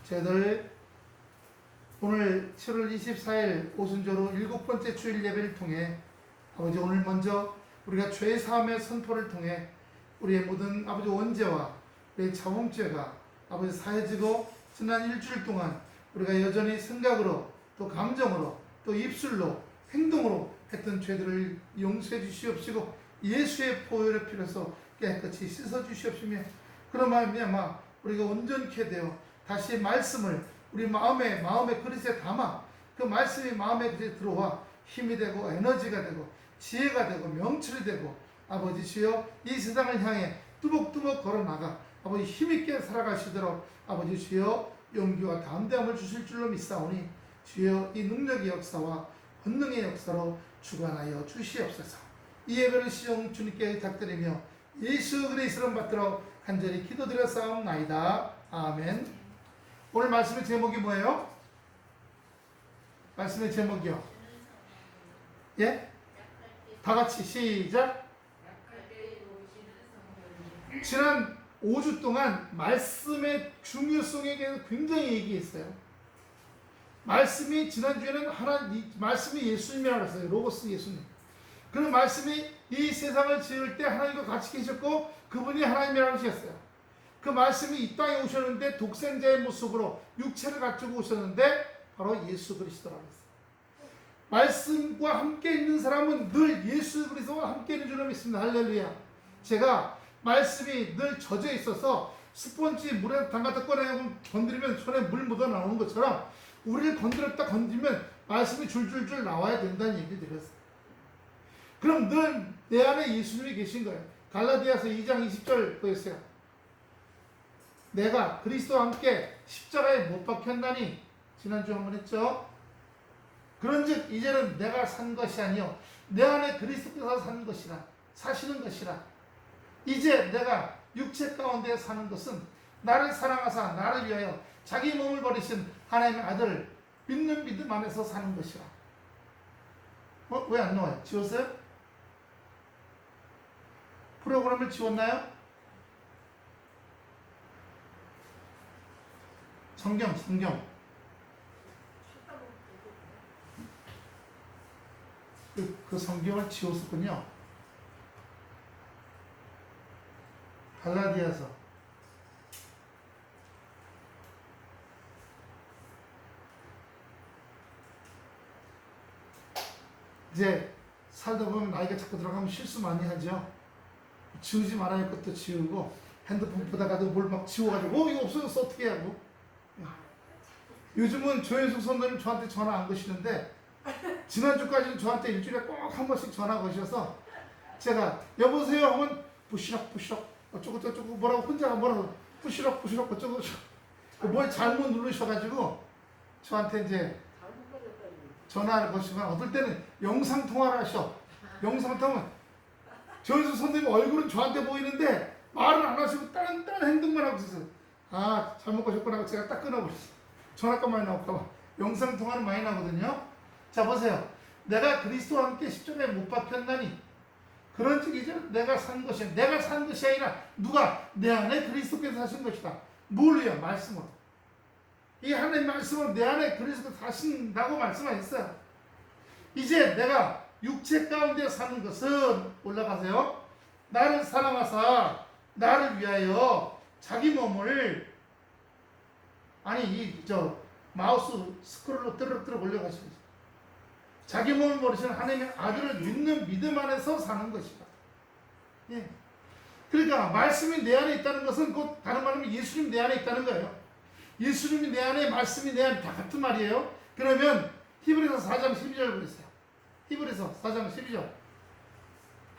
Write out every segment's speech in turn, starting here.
저희들 오늘 7월 24일 오순절후 7번째 주일 예배를 통해 아버지, 오늘 먼저 우리가 죄 사함의 선포를 통해 우리의 모든 아버지 원죄와 우리의 자범죄가 아버지 사해지고, 지난 일주일 동안 우리가 여전히 생각으로 또 감정으로 또 입술로 행동으로 했던 죄들을 용서해 주시옵시고, 예수의 보혈의 피로서 깨끗이 씻어 주시옵시며, 그런 말미암아 우리가 온전케 되어 다시 말씀을 우리 마음에 그릇에 담아 그 말씀이 마음에 그릇에 들어와 힘이 되고 에너지가 되고 지혜가 되고 명철이 되고, 아버지 주여 이 세상을 향해 뚜벅뚜벅 걸어나가 아버지 힘있게 살아가시도록 아버지 주여 용기와 담대함을 주실 줄로 믿사오니, 주여 이 능력의 역사와 권능의 역사로 주관하여 주시옵소서. 이 예배를 시종 주님께 부탁드리며 예수 그리스도를 받들어 간절히 기도드려 싸움나이다. 아멘. 오늘 말씀의 제목이 뭐예요? 말씀의 제목이요. 예? 다 같이 시작. 지난 5주 동안 말씀의 중요성에 대해서 굉장히 얘기했어요. 말씀이 지난주에는 말씀이 예수님이라고 했어요. 로고스 예수님. 그 말씀이 이 세상을 지을 때 하나님과 같이 계셨고 그분이 하나님이라고 하셨어요. 그 말씀이 이 땅에 오셨는데 독생자의 모습으로 육체를 갖추고 오셨는데 바로 예수 그리스도라고 했어요. 말씀과 함께 있는 사람은 늘 예수 그리스도와 함께 있는 줄로 믿습니다. 할렐루야. 제가 말씀이 늘 젖어 있어서 스펀지 물에 담가다 꺼내 건드리면 손에 물 묻어 나오는 것처럼 우리를 건드리면 말씀이 줄줄줄 나와야 된다는 얘기를 드렸어요. 그럼 늘 내 안에 예수님이 계신 거예요. 갈라디아서 2장 20절 보였어요. 내가 그리스도와 함께 십자가에 못 박혔나니, 지난주 한번 했죠. 그런즉 이제는 내가 산 것이 아니요 내 안에 그리스도께서 산 것이라, 사시는 것이라. 이제 내가 육체 가운데 사는 것은 나를 사랑하사 나를 위하여 자기 몸을 버리신 하나님의 아들을 믿는 믿음 안에서 사는 것이라. 왜 안 나와요? 지웠어요? 프로그램을 지웠나요? 성경 그 성경을 지웠었군요. 갈라디아서 이제 살다 보면 나이가 자꾸 들어가면 실수 많이 하죠. 지우지 말아야 할 것도 지우고, 핸드폰 보다가도 뭘 막 지워가지고 이거 없어졌어 어떻게 하고. 요즘은 조현숙 선생님 저한테 전화 안 거시는데 지난주까지는 저한테 일주일에 꼭 한 번씩 전화 거셔서 제가 여보세요 하면 부시럭 어쩌고 뭐라고 혼자가 뭐라고 부시럭 어쩌고 뭘 잘못 누르셔가지고 저한테 이제 전화를 거시면, 어떨 때는 영상통화를 하셔. 영상통화는 조현숙 선생님 얼굴은 저한테 보이는데 말을 안 하시고 다른 행동만 하고 있었어요. 아, 잘못 거셨구나 하고 제가 딱 끊어버렸어요. 전화가 많이 나올까봐. 영상통화는 많이 나거든요. 자, 보세요. 내가 그리스도와 함께 십자가에 못 박혔나니, 그런즉 이제 내가 산 것이 아니라 누가 내 안에 그리스도께서 사신 것이다. 뭘로요? 말씀으로. 이 하나님 말씀은 내 안에 그리스도 사신다고 말씀하셨어요. 이제 내가 육체 가운데 사는 것은, 올라가세요. 나를 사랑하사 나를 위하여 자기 몸을, 마우스 스크롤로 뜨르뜨르 올려가시면서 자기 몸을 버리시는 하나님의 아들을 믿는 믿음 안에서 사는 것이다. 예. 그러니까 말씀이 내 안에 있다는 것은 곧 다른 말하면 예수님 내 안에 있다는 거예요. 예수님이 내 안에, 말씀이 내 안에, 다 같은 말이에요. 그러면 히브리서 4장 12절 보세요. 히브리서 4장 12절.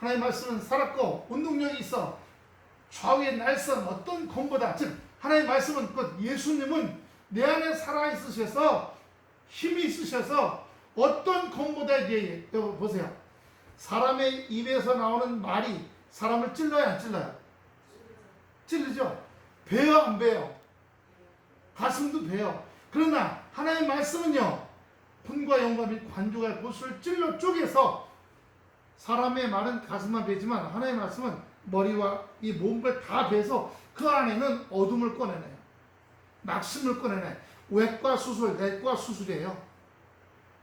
하나님의 말씀은 살았고 운동력이 있어 좌우에 날선 어떤 검보다, 즉 하나님의 말씀은, 곧 예수님은 내 안에 살아있으셔서 힘이 있으셔서 어떤 검보다, 여러분 보세요. 사람의 입에서 나오는 말이 사람을 찔러요, 안 찔러요? 찔르죠. 베요, 안 베요? 가슴도 베요. 그러나 하나님의 말씀은요, 혼과 영과 및 관조가 고수를 찔러 쪼개서, 사람의 말은 가슴만 베지만 하나님의 말씀은 머리와 이 몸을 다 베서 그 안에는 어둠을 꺼내네요. 낙심을 꺼내네. 외과 수술, 내과 수술이에요.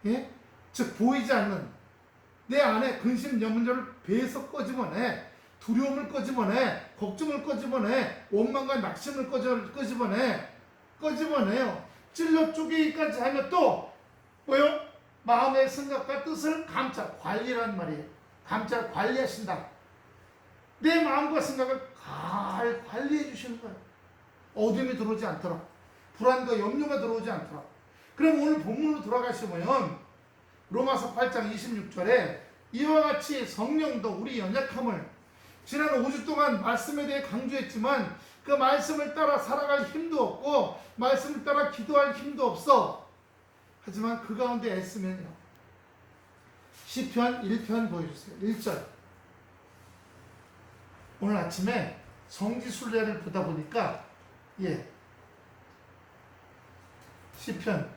예? 즉 보이지 않는 내 안에 근심 염려를 배에서 꺼집어내. 두려움을 꺼집어내. 걱정을 꺼집어내. 원망과 낙심을 꺼집어내요. 찔러 쪼개기까지 하면 또 뭐요? 마음의 생각과 뜻을 감찰, 관리란 말이에요. 감찰, 관리하신다. 내 마음과 생각을 잘 관리해 주시는 거예요. 어둠이 들어오지 않도록, 불안과 염려가 들어오지 않도록. 그럼 오늘 본문으로 돌아가시면 로마서 8장 26절에 이와 같이 성령도 우리 연약함을, 지난 5주 동안 말씀에 대해 강조했지만 그 말씀을 따라 살아갈 힘도 없고 말씀을 따라 기도할 힘도 없어. 하지만 그 가운데 애쓰면요. 시편 1편 보여주세요. 1절. 오늘 아침에 성지순례를 보다 보니까 시편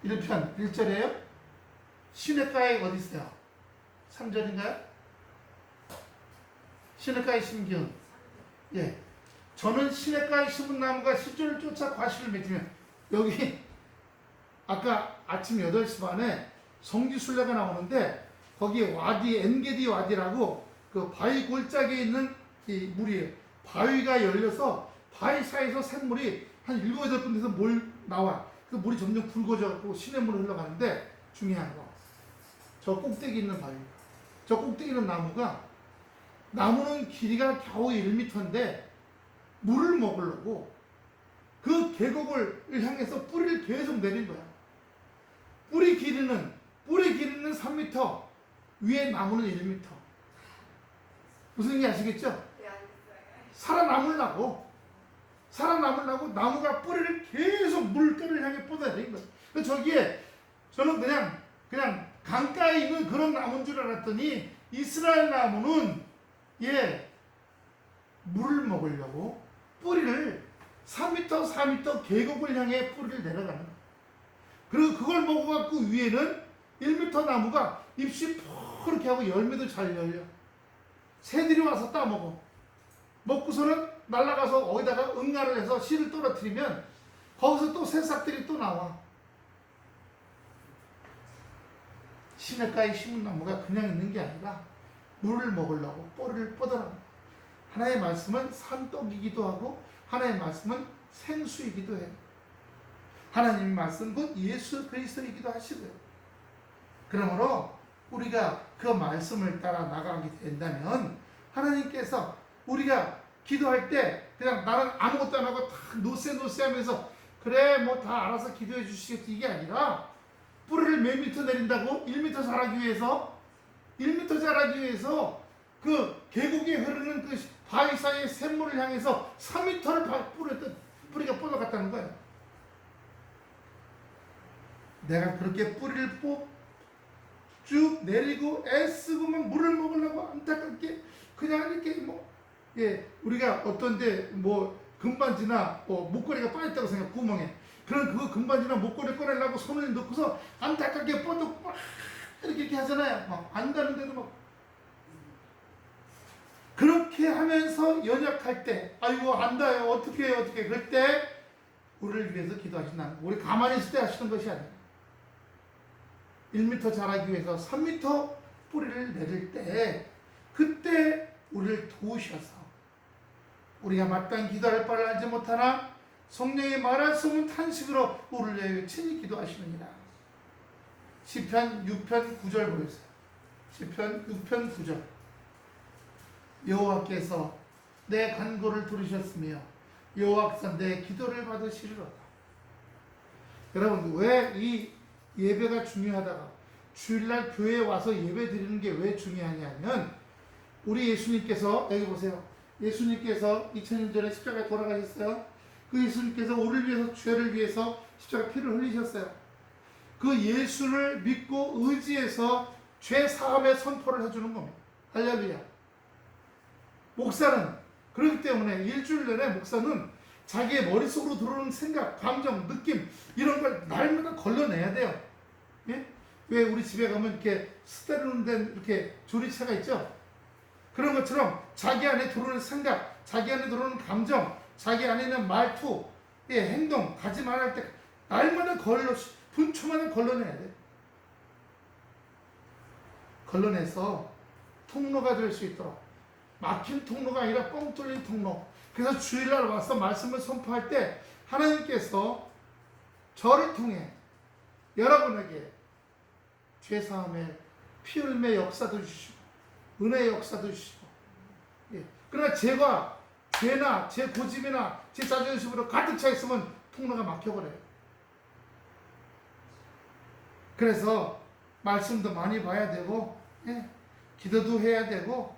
1편 1절이에요. 시냇가에 어디 있어요? 3절인가요? 시냇가에 심은 기운. 저는 시냇가에 심은 나무가 시절을 쫓아 과실을 맺으며, 여기 아까 아침 8시 반에 성지순례가 나오는데 거기 와디, 엔게디 와디라고 그 바위 골짜기에 있는 이 물이에요. 바위가 열려서 바위 사이에서 샘물이 한 7, 8군데서 나와. 그 물이 점점 굵어져서 시냇물로 흘러가는데, 중요한 거, 저 꼭대기 있는 바위, 저 꼭대기 있는 나무는 길이가 겨우 1m인데 물을 먹으려고 그 계곡을 향해서 뿌리를 계속 내린 거야. 뿌리 길이는 3m, 위에 나무는 1m. 무슨 얘기 아시겠죠? 살아남으려고 나무가 뿌리를 계속 물가를 향해 뻗어내린 거야. 저기에 저는 그냥 강가에 있는 그런 나무인 줄 알았더니 이스라엘 나무는 물을 먹으려고 뿌리를 3m 계곡을 향해 뿌리를 내려가는 거야. 그리고 그걸 먹어갖고 위에는 1m 나무가 잎이 푸르게 하고 열매도 잘 열려. 새들이 와서 따먹어. 먹고서는 날아가서 어디다가 응가를 해서 씨를 떨어뜨리면 거기서 또 새싹들이 또 나와. 시냇가에 심은 나무가 그냥 있는 게 아니라 물을 먹으려고 뿌리를 뻗어라. 하나의 말씀은 산떡이기도 하고 하나의 말씀은 생수이기도 해요. 하나님의 말씀 곧 예수 그리스도이기도 하시고요. 그러므로 우리가 그 말씀을 따라 나가게 된다면 하나님께서 우리가 기도할 때 그냥 나는 아무것도 안 하고 다 노세노세하면서 그래 뭐 다 알아서 기도해 주시겠지, 이게 아니라 뿌리를 몇 미터 내린다고? 1m 자라기 위해서 그 계곡에 흐르는 그 바위 사이의 샘물을 향해서 3m를 뿌리가 뻗어갔다는 거예요. 내가 그렇게 뿌리를 쭉 내리고 애쓰고 막 물을 먹으려고 안타깝게 그냥 이렇게 우리가 어떤데 금반지나 목걸이가 빠졌다고 생각, 구멍에. 그런 그 금반지나 목걸이 꺼내려고 손을 넣고서 안타깝게 뻗고 막 이렇게 하잖아요. 막 안다는데도 막. 그렇게 하면서 연약할 때, 아이고 안다요, 어떻게 해요, 그럴 때 우리를 위해서 기도하신다는 거. 우리 가만히 있을 때 하시는 것이 아니에요. 1m 자라기 위해서 3m 뿌리를 내릴 때, 그때 우리를 도우셔서 우리가 마땅히 기도할 바를 알지 못하나 성령의 말할 수 없는 탄식으로 우리를 위해 친히 기도하시느니라. 시편 6편 9절 보세요. 시편 6편 9절. 여호와께서 내 간구를 들으셨으며 여호와께서 내 기도를 받으시리로다. 여러분, 왜 이 예배가 중요하다가 주일날 교회에 와서 예배 드리는 게 왜 중요하냐면, 우리 예수님께서, 여기 보세요. 예수님께서 2000년 전에 십자가에 돌아가셨어요. 그 예수님께서 우리를 위해서, 죄를 위해서 십자가 피를 흘리셨어요. 그 예수를 믿고 의지해서 죄 사함의 선포를 해주는 겁니다. 할렐루야. 목사는 그렇기 때문에 일주일 내내 목사는 자기의 머릿속으로 들어오는 생각, 감정, 느낌 이런 걸 날마다 걸러내야 돼요. 예? 왜 우리 집에 가면 이렇게 스테레오 된 이렇게 조리체가 있죠? 그런 것처럼 자기 안에 들어오는 생각, 자기 안에 들어오는 감정, 자기 안에 있는 말투, 행동, 가지 말할 때 날마다 분초마다 걸러내야 돼. 걸러내서 통로가 될 수 있도록, 막힌 통로가 아니라 뻥 뚫린 통로. 그래서 주일날 와서 말씀을 선포할 때 하나님께서 저를 통해 여러분에게 죄사함의 피 흘림의 역사도 주시고 은혜의 역사도 주시고, 그러나 죄나 제 고집이나 제 자존심으로 가득 차 있으면 통로가 막혀버려요. 그래서 말씀도 많이 봐야 되고, 기도도 해야 되고,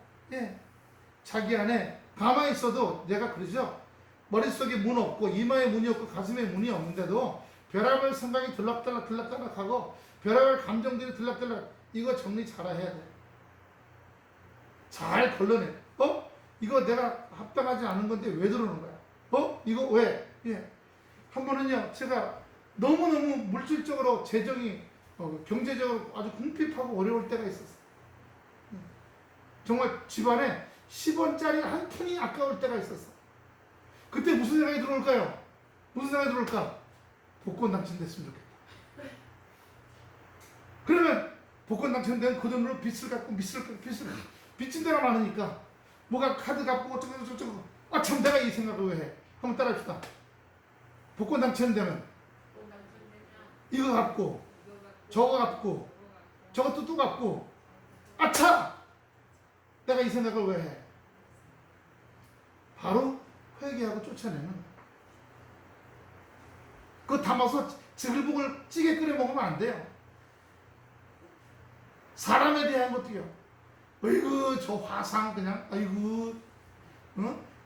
자기 안에 가만히 있어도 내가 그러죠. 머릿속에 문 없고 이마에 문이 없고 가슴에 문이 없는데도 별의별 생각이 들락달락하고 별의별 감정들이 들락달락, 이거 정리 잘 해야 돼. 잘 걸러내. 이거 내가 합당하지 않은 건데 왜 들어오는 거야? 이거 왜? 한 번은요, 제가 너무너무 물질적으로 재정이 경제적으로 아주 궁핍하고 어려울 때가 있었어요. 정말 집안에 10원짜리 한 푼이 아까울 때가 있었어. 그때 무슨 생각이 들어올까요? 무슨 생각이 들어올까? 복권 당첨됐으면 좋겠다. 그러면 복권 당첨되면 그 돈으로 빚을 갚고 빚진 데가 많으니까 뭐가 카드 갚고 어쩌고 참 내가 이 생각을 왜 해? 한번 따라합시다. 복권 당첨되면 이거 갚고 저거 갚고 저것도 또 갚고, 아차! 내가 이 생각을 왜 해? 바로 회개하고 쫓아내는 거야. 그거 담아서 지글복을 찌개 끓여 먹으면 안 돼요. 사람에 대한 것도요. 어이구 저 화상 그냥 아이고,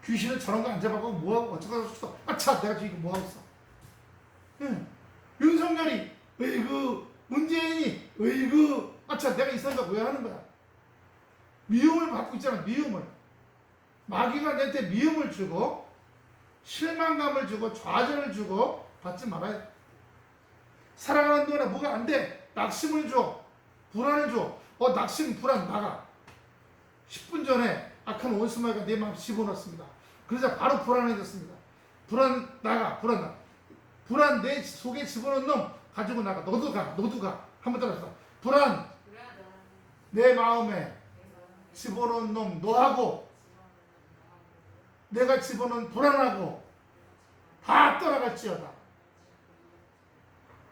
귀신은 저런 거 안 잡아가고 뭐하고 어쩌고 아차 내가 지금 뭐하고 있어. 윤석열이 어이구, 문재인이 어이구, 아차 내가 이 생각 왜 하는 거야. 미움을 받고 있잖아. 미움을. 마귀가 내한테 미움을 주고 실망감을 주고 좌절을 주고 받지 말아야 돼. 살아가는 동안에 뭐가 안 돼. 낙심을 줘. 불안을 줘. 낙심 불안 나가. 10분 전에 악한 원수마귀가 내 마음 집어넣습니다. 그러자 바로 불안해졌습니다. 불안 나가. 불안 내 속에 집어넣은 놈 가지고 나가. 너도 가. 한번 따라서. 불안 내 마음에 집어넣은 놈 너하고 내가 집어넣은 불안하고 다 떠나갈지어다.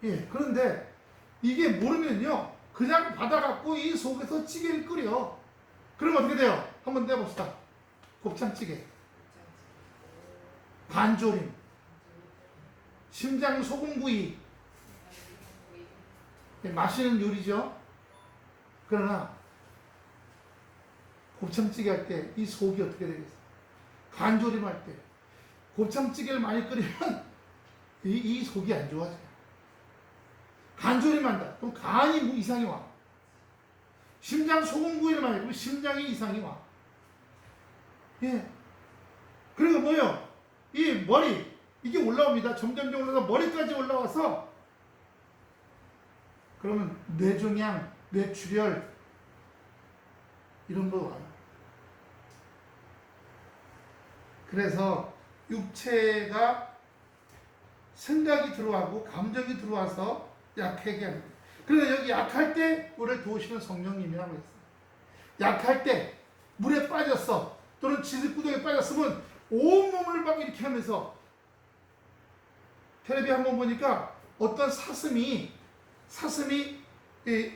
그런데 이게 모르면요, 그냥 받아갖고 이 속에서 찌개를 끓여. 그러면 어떻게 돼요? 한번 내봅시다. 곱창찌개, 반조림, 심장 소금구이. 맛있는 요리죠. 그러나 곱창찌개 할 때 이 속이 어떻게 되겠어요? 간조림 할 때 곱창찌개를 많이 끓이면 이 속이 안 좋아져요. 간조림 한다. 그럼 간이 뭐 이상이 와. 심장 소금구이를 많이 그러면 심장이 이상이 와. 그리고 뭐요? 이 머리 이게 올라옵니다. 점점 올라서 머리까지 올라와서 그러면 뇌종양, 뇌출혈 이런 거 와요. 그래서 육체가 생각이 들어가고 감정이 들어와서 약하게 하는 거예요. 그래서 여기 약할 때 우리를 도우시는 성령님이라고 했어요. 약할 때 물에 빠졌어 또는 지들구덩이에 빠졌으면 온몸을 막 이렇게 하면서, 텔레비 한번 보니까 어떤 사슴이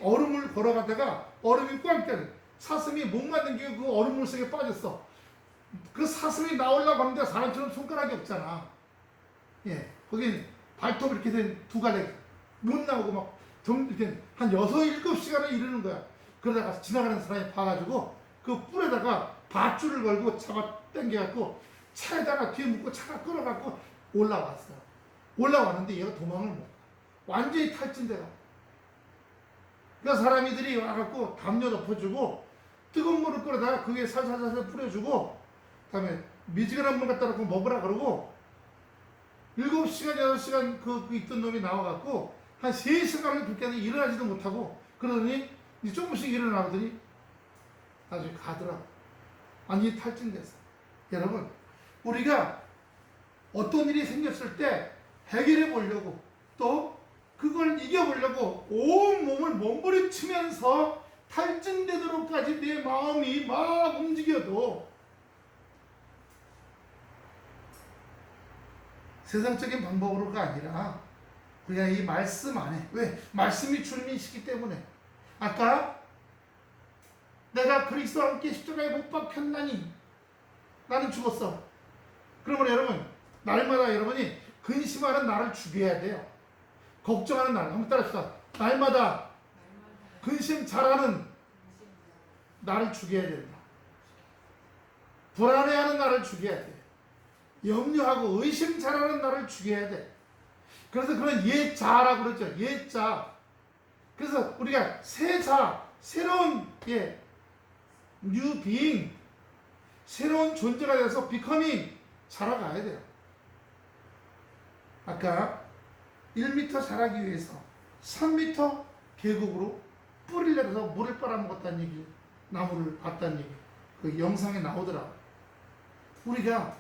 얼음을 걸어가다가 얼음이 꽉 껴요. 사슴이 목 맞는 그 얼음물 속에 빠졌어. 그 사슴이 나오려고 하는데 사람처럼 손가락이 없잖아. 거긴 발톱 이렇게 된 두 갈래 못 나오고 막 이렇게 한 6, 7시간을 이르는 거야. 그러다가 지나가는 사람이 봐가지고 그 뿔에다가 밧줄을 걸고 잡아 당겨갖고 차에다가 뒤에 묶고 차가 끌어갖고 올라왔어요. 올라왔는데 얘가 도망을 못 가. 완전히 탈진돼가. 그러니까 사람들이 와갖고 담요 덮어주고 뜨거운 물을 끓여다가 그게 살살살살 뿌려주고 그다음에 미지근한 물 갖다 놓고 먹으라 그러고 7시간, 8시간 그 있던 놈이 나와갖고 한 3시간을 그렇게 일어나지도 못하고 그러더니 이제 조금씩 일어나더니 나중에 가더라고. 완전히 탈진됐어. 여러분, 우리가 어떤 일이 생겼을 때 해결해 보려고 또 그걸 이겨보려고 온몸을 몸부림치면서 탈진되도록까지 내 마음이 막 움직여도 세상적인 방법으로가 아니라 우리가 이 말씀 안에, 왜? 말씀이 주님이시기 때문에. 아까 내가 그리스도와 함께 십자가에 못 박혔나니 나는 죽었어. 그러면 여러분, 날마다 여러분이 근심하는 나를 죽여야 돼요. 걱정하는 날, 한번 따라합시다. 날마다 근심 잘하는 나를 죽여야 된다. 불안해하는 나를 죽여야 돼. 염려하고 의심 잘하는 나를 죽여야 돼. 그래서 그런 옛자라고 그러죠. 옛자. 그래서 우리가 새자, 새로운 new being, 새로운 존재가 돼서 becoming 자라가야 돼요. 아까 1m 자라기 위해서 3m 계곡으로 뿌리를 내려서 물을 빨아먹었다는 얘기, 나무를 봤다는 얘기, 그 영상에 나오더라. 우리가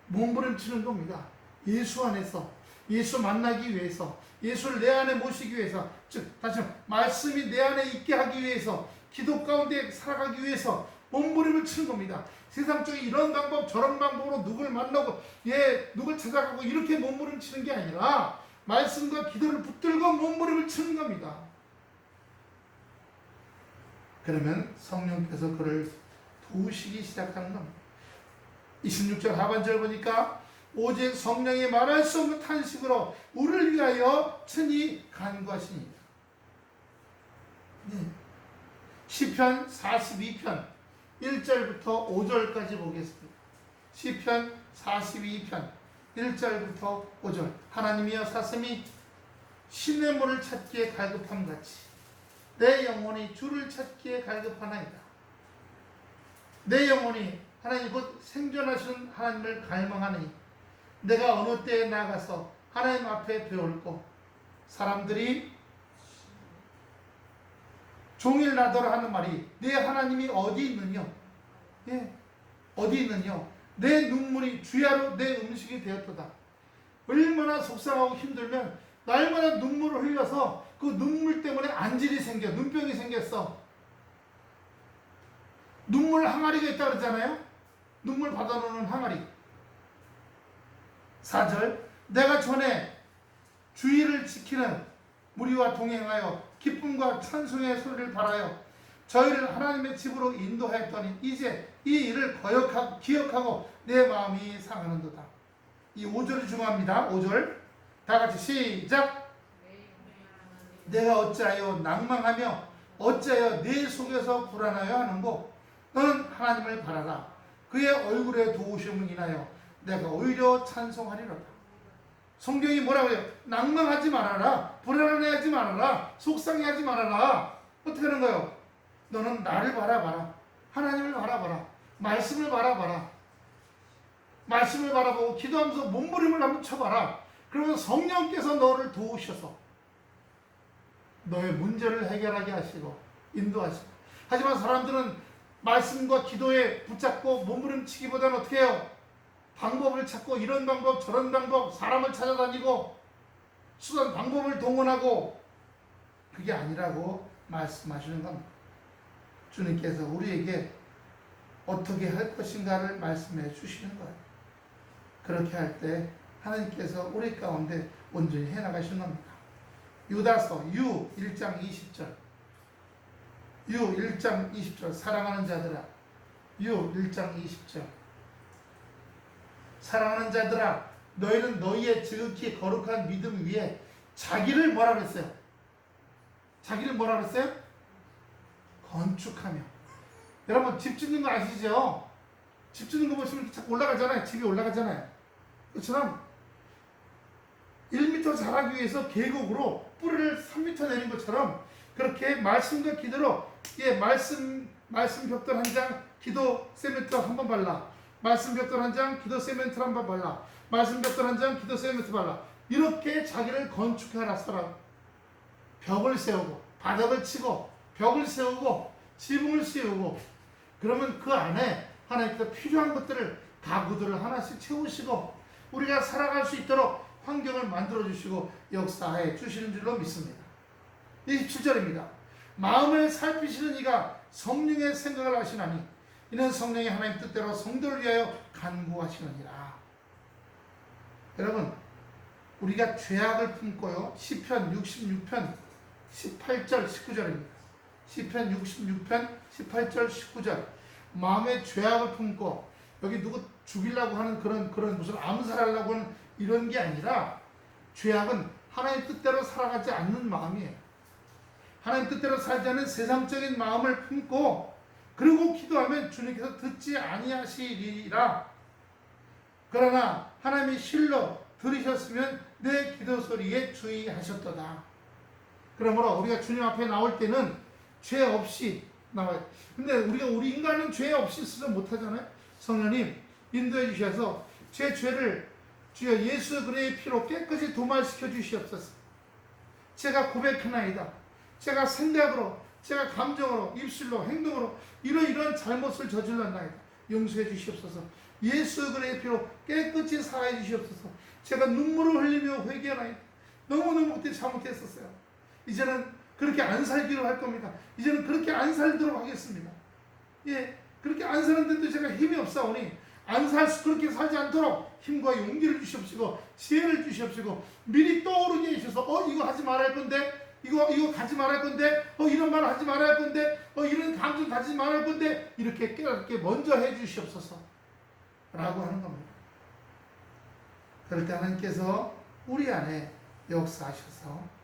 몸부림치는 겁니다. 예수 안에서, 예수 만나기 위해서, 예수를 내 안에 모시기 위해서, 즉 다시 말씀이 내 안에 있게 하기 위해서, 기도 가운데 살아가기 위해서 몸부림을 치는 겁니다. 세상적인 이런 방법 저런 방법으로 누굴 만나고 누굴 찾아가고 이렇게 몸부림 치는 게 아니라 말씀과 기도를 붙들고 몸부림을 치는 겁니다. 그러면 성령께서 그를 도우시기 시작하는 겁니다. 26절 하반절 보니까 오직 성령이 말할 수 없는 탄식으로 우리를 위하여 친히 간구하시니라. 시편 42편 1절부터 5절까지 보겠습니다. 시편 42편 1절부터 5절. 하나님이여 사슴이 시냇물을 찾기에 갈급함같이 내 영혼이 주를 찾기에 갈급하나이다. 내 영혼이 하나님 곧 생존하시는 하나님을 갈망하니 내가 어느 때에 나가서 하나님 앞에 배울고 사람들이 종일 나더라 하는 말이 내 하나님이 어디 있느냐? 어디 있느냐? 내 눈물이 주야로 내 음식이 되었도다. 얼마나 속상하고 힘들면 날마다 눈물을 흘려서 그 눈물 때문에 안질이 생겨, 눈병이 생겼어. 눈물 항아리가 있다 그러잖아요. 눈물 받아놓는 항아리. 4절 내가 전에 주의를 지키는 무리와 동행하여 기쁨과 찬송의 소리를 발하여 저희를 하나님의 집으로 인도하였더니 이제 이 일을 기억하고 내 마음이 상하는도다. 이 5절이 중요합니다. 5절 다 같이 시작. 내가 어찌하여 낭망하며 어찌하여 내 속에서 불안하여 하는고 너는 하나님을 바라라. 그의 얼굴에 도우심을 인하여 내가 오히려 찬송하리로다. 성경이 뭐라고 해요? 낭망하지 말아라. 불안해하지 말아라. 속상해하지 말아라. 어떻게 하는 거예요? 너는 나를 바라봐라. 하나님을 바라봐라. 말씀을 바라봐라. 말씀을 바라보고 기도하면서 몸부림을 한번 쳐봐라. 그러면 성령께서 너를 도우셔서 너의 문제를 해결하게 하시고 인도하시고. 하지만 사람들은 말씀과 기도에 붙잡고 몸부림치기보다는 어떻게 해요? 방법을 찾고 이런 방법 저런 방법 사람을 찾아다니고 수단 방법을 동원하고 그게 아니라고 말씀하시는 겁니다. 주님께서 우리에게 어떻게 할 것인가를 말씀해 주시는 거예요. 그렇게 할 때 하나님께서 우리 가운데 온전히 해나가시는 겁니다. 유다서 유 1장 20절 유 1장 20절 사랑하는 자들아 유 1장 20절 사랑하는 자들아 너희는 너희의 지극히 거룩한 믿음 위에 자기를 뭐라 그랬어요? 자기를 뭐라 그랬어요? 건축하며. 여러분 집 짓는 거 아시죠? 집 짓는 거 보시면 자꾸 올라가잖아요. 집이 올라가잖아요. 그처럼 1m 자라기 위해서 계곡으로 뿌리를 3m 내린 것처럼 그렇게 말씀과 기도로 말씀 벽돌 한 장 기도 세멘트 한번 발라 말씀 벽돌 한 장 기도 세멘트 한번 발라 말씀 벽돌 한 장 기도 세멘트 발라 이렇게 자기를 건축하라. 사람 벽을 세우고 바닥을 치고 벽을 세우고 지붕을 세우고 그러면 그 안에 하나님께서 필요한 것들을 가구들을 하나씩 채우시고 우리가 살아갈 수 있도록 환경을 만들어 주시고 역사해 주시는 줄로 믿습니다. 27절입니다. 마음을 살피시는 이가 성령의 생각을 하시나니 이는 성령이 하나님 뜻대로 성도를 위하여 간구하시느니라. 여러분, 우리가 죄악을 품고요, 시편 66편 18절 19절입니다. 시편 66편 18절 19절, 마음에 죄악을 품고, 여기 누구 죽이려고 하는 그런 무슨 암살하려고 하는 이런 게 아니라, 죄악은 하나님 뜻대로 살아가지 않는 마음이에요. 하나님 뜻대로 살지 않는 세상적인 마음을 품고, 그리고 기도하면 주님께서 듣지 아니하시리라. 그러나 하나님이 실로 들으셨으면 내 기도 소리에 주의하셨도다. 그러므로 우리가 주님 앞에 나올 때는 죄 없이 나와요. 근데 우리 인간은 죄 없이 스스로 못하잖아요. 성령님 인도해 주셔서 제 죄를 주여 예수 그리스도의 피로 깨끗이 도말시켜 주시옵소서. 제가 고백하나이다. 제가 생각으로, 제가 감정으로, 입술로, 행동으로 이런 잘못을 저질렀나이다. 용서해 주시옵소서. 예수 그리스도의 피로 깨끗이 사하여 주시옵소서. 제가 눈물을 흘리며 회개하나이다. 너무너무 그때 잘못했었어요. 이제는 그렇게 안 살기로 할 겁니다. 이제는 그렇게 안 살도록 하겠습니다. 예, 그렇게 안 사는데도 제가 힘이 없사오니 그렇게 살지 않도록 힘과 용기를 주시옵시고 지혜를 주시옵시고 미리 떠오르게 해주셔서 이거 하지 말아야 할 건데, 이거 가지 말아야 할 건데, 이런 말 하지 말아야 할 건데, 이런 감정 가지 말아야 할 건데, 이렇게 깨닫게 먼저 해 주시옵소서 라고 하는 겁니다. 그럴 때 하나님께서 우리 안에 역사하셔서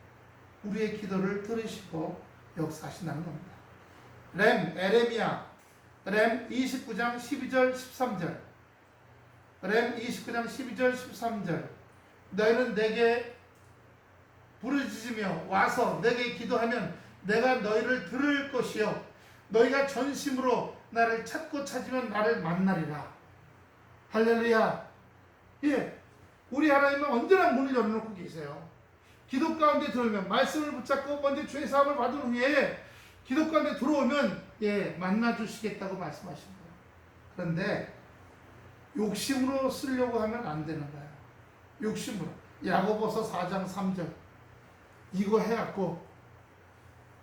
우리의 기도를 들으시고 역사하신다는 겁니다. 에레미야 29장 12절 13절, 29장 12절 13절, 너희는 내게 부르짖으며 와서 내게 기도하면 내가 너희를 들을 것이요 너희가 전심으로 나를 찾고 찾으면 나를 만나리라. 할렐루야. 예, 우리 하나님은 언제나 문을 열어놓고 계세요. 기도 가운데 들어오면, 말씀을 붙잡고 먼저 죄 사함을 받은 후에 기도 가운데 들어오면 만나 주시겠다고 말씀하신 거예요. 그런데 욕심으로 쓰려고 하면 안 되는 거예요. 욕심으로. 야고보서 4장 3절, 이거 해갖고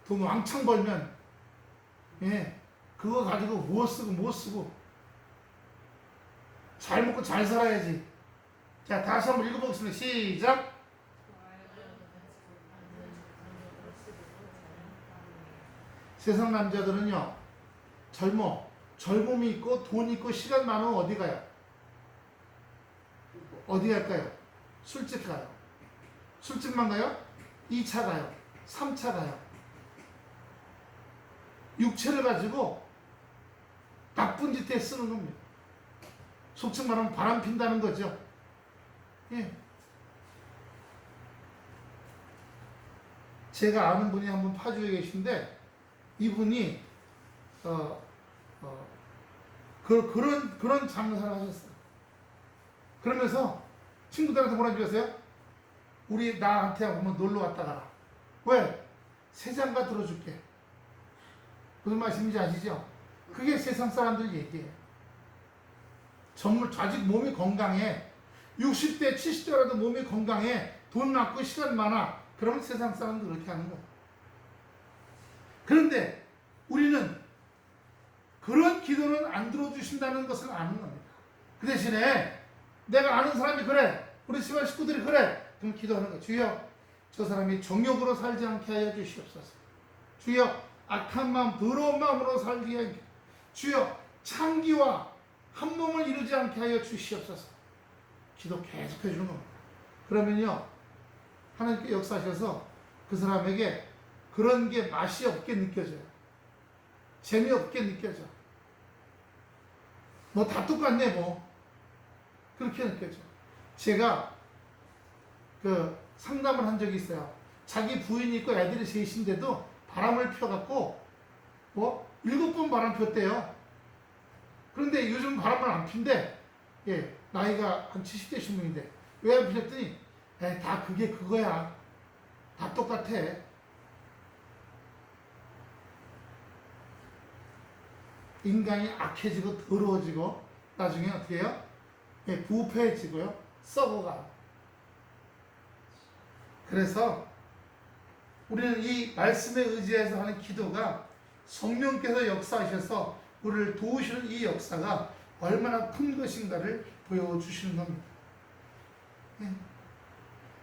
돈 왕창 벌면 그거 가지고 뭐 쓰고 잘 먹고 잘 살아야지. 자, 다시 한번 읽어보겠습니다. 시작. 세상 남자들은요, 젊음이 있고 돈 있고 시간 많으면 어디 가요? 어디 갈까요? 술집 가요. 술집만 가요? 2차 가요. 3차 가요. 육체를 가지고 나쁜 짓에 쓰는 겁니다. 속칭 말하면 바람 핀다는 거죠. 예. 제가 아는 분이 한 분 파주에 계신데, 이분이 그런 장사를 하셨어요. 그러면서 친구들한테 뭐라 그러세요? 나한테 한번 놀러 왔다 가라. 왜? 세 장가 들어줄게. 무슨 말씀인지 아시죠? 그게 세상 사람들 얘기예요. 아직 몸이 건강해. 60대 70대라도 몸이 건강해. 돈 많고 시간 많아. 그러면 세상 사람들 그렇게 하는 거예요. 그런데 우리는 그런 기도는 안 들어주신다는 것을 아는 겁니다. 그 대신에 내가 아는 사람이 그래, 우리 집안 식구들이 그래, 그럼 기도하는 거예요. 주여, 저 사람이 정욕으로 살지 않게 하여 주시옵소서. 주여, 악한 마음, 더러운 마음으로 살게 하여 주여, 창기와 한 몸을 이루지 않게 하여 주시옵소서. 기도 계속 해주는 겁니다. 그러면요, 하나님께 역사하셔서 그 사람에게 그런 게 맛이 없게 느껴져요. 재미없게 느껴져. 뭐 다 똑같네 뭐. 그렇게 느껴져. 제가 상담을 한 적이 있어요. 자기 부인이 있고 애들이 셋인데도 바람을 펴갖고 7번 바람 폈대요. 그런데 요즘 바람을 안 핀대. 나이가 한 70대신 분인데 왜 안 피셨더니 다 그게 그거야. 다 똑같아. 인간이 악해지고 더러워지고 나중에 어떻게 해요? 부패해지고요. 썩어가. 그래서 우리는 이 말씀에 의지해서 하는 기도가 성령께서 역사하셔서 우리를 도우시는 이 역사가 얼마나 큰 것인가를 보여주시는 겁니다.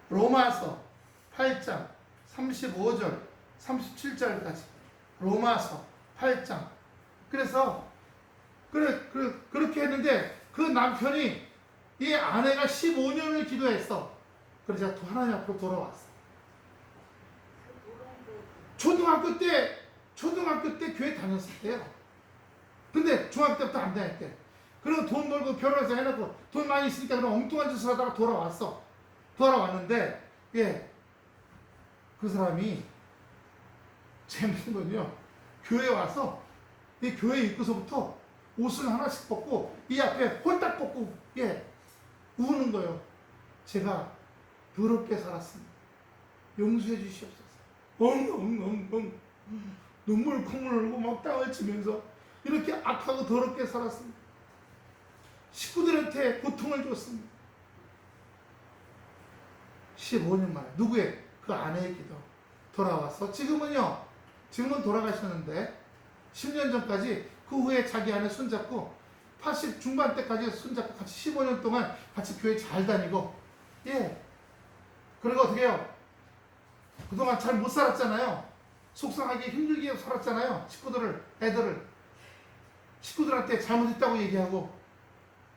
로마서 8장 35절 37절까지 로마서 8장. 그래서 그렇게 했는데 그 남편이 이 아내가 15년을 기도했어. 그러자 또 하나님 앞으로 돌아왔어. 초등학교 때 교회 다녔을 때요. 근데 중학교 때부터 안 다녔대. 그리고 돈 벌고 결혼해서 해놓고 돈 많이 있으니까 그럼 엉뚱한 짓을 하다가 돌아왔어. 돌아왔는데 그 사람이 재밌는 건요. 교회 와서 이 교회 입구서부터 옷을 하나씩 벗고 이 앞에 홀딱 벗고 우는 거예요. 제가 더럽게 살았습니다. 용서해 주시옵소서. 엉엉엉엉 눈물 콧물 흘리고 막 땅을 치면서 이렇게 악하고 더럽게 살았습니다. 식구들한테 고통을 줬습니다. 15년 만에 누구의? 그 아내의 기도 돌아와서 지금은 돌아가셨는데 10년 전까지 그 후에 자기 아내 손잡고 80 중반 때까지 손잡고 같이 15년 동안 같이 교회 잘 다니고 그리고 어떻게 해요? 그동안 잘 못 살았잖아요. 속상하게 힘들게 살았잖아요. 식구들한테 잘못했다고 얘기하고